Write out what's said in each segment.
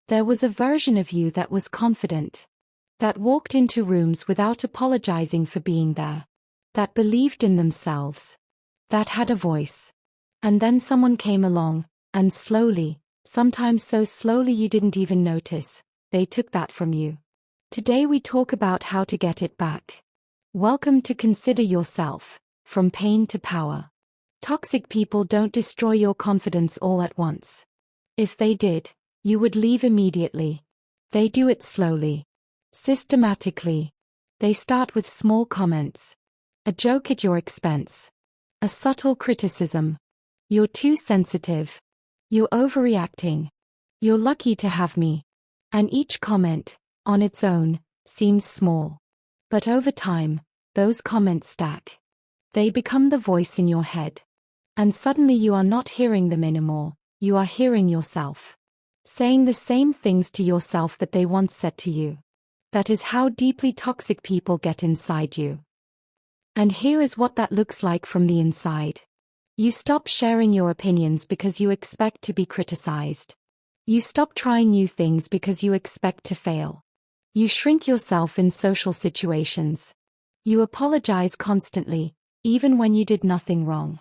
There was a version of you that was confident, that walked into rooms without apologizing for being there, that believed in themselves, that had a voice. And then someone came along, and slowly, sometimes so slowly you didn't even notice, they took that from you. Today we talk about how to get it back. Welcome to Consider Yourself, From Pain to Power. Toxic people don't destroy your confidence all at once. If they did, you would leave immediately. They do it slowly, systematically. They start with small comments, a joke at your expense, a subtle criticism. You're too sensitive. You're overreacting. You're lucky to have me. And each comment, on its own, seems small. But over time, those comments stack. They become the voice in your head. And suddenly you are not hearing them anymore, you are hearing yourself. Saying the same things to yourself that they once said to you. That is how deeply toxic people get inside you. And here is what that looks like from the inside. You stop sharing your opinions because you expect to be criticized. You stop trying new things because you expect to fail. You shrink yourself in social situations. You apologize constantly, even when you did nothing wrong.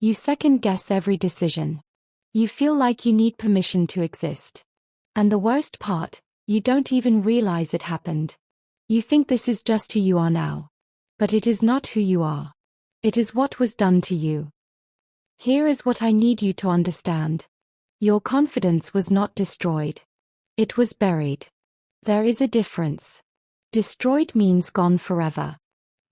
You second-guess every decision. You feel like you need permission to exist. And the worst part, you don't even realize it happened. You think this is just who you are now. But it is not who you are. It is what was done to you. Here is what I need you to understand. Your confidence was not destroyed. It was buried. There is a difference. Destroyed means gone forever.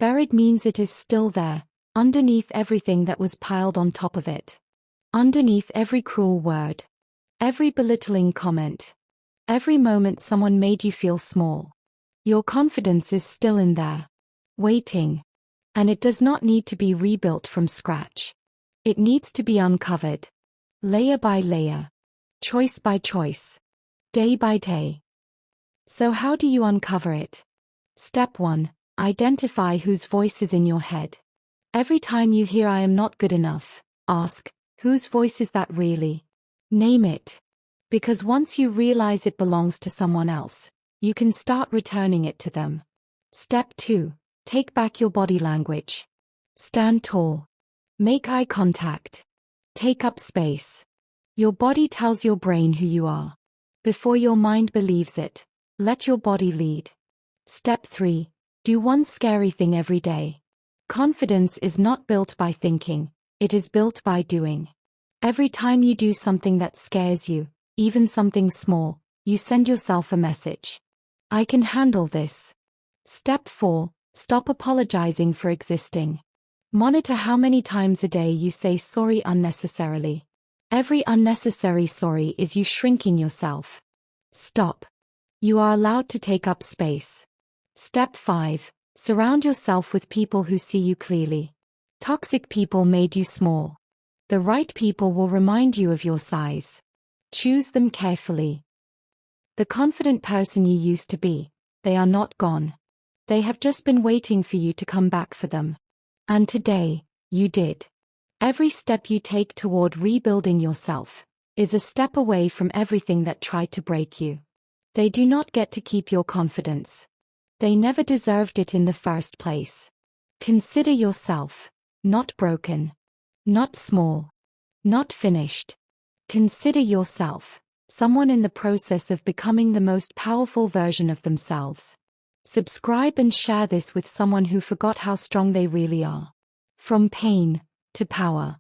Buried means it is still there, underneath everything that was piled on top of it. Underneath every cruel word. Every belittling comment. Every moment someone made you feel small. Your confidence is still in there. Waiting. And it does not need to be rebuilt from scratch. It needs to be uncovered. Layer by layer. Choice by choice. Day by day. So how do you uncover it? Step 1. Identify whose voice is in your head. Every time you hear "I am not good enough," ask, whose voice is that really? Name it. Because once you realize it belongs to someone else, you can start returning it to them. Step 2. Take back your body language. Stand tall. Make eye contact. Take up space. Your body tells your brain who you are. Before your mind believes it, let your body lead. Step 3. Do one scary thing every day. Confidence is not built by thinking, it is built by doing. Every time you do something that scares you, even something small, you send yourself a message. I can handle this. Step 4. Stop apologizing for existing. Monitor how many times a day you say sorry unnecessarily. Every unnecessary sorry is you shrinking yourself. Stop. You are allowed to take up space. Step 5. Surround yourself with people who see you clearly. Toxic people made you small. The right people will remind you of your size. Choose them carefully. The confident person you used to be, they are not gone. They have just been waiting for you to come back for them. And today, you did. Every step you take toward rebuilding yourself is a step away from everything that tried to break you. They do not get to keep your confidence. They never deserved it in the first place. Consider yourself, not broken, not small, not finished. Consider yourself, someone in the process of becoming the most powerful version of themselves. Subscribe and share this with someone who forgot how strong they really are. From pain to power.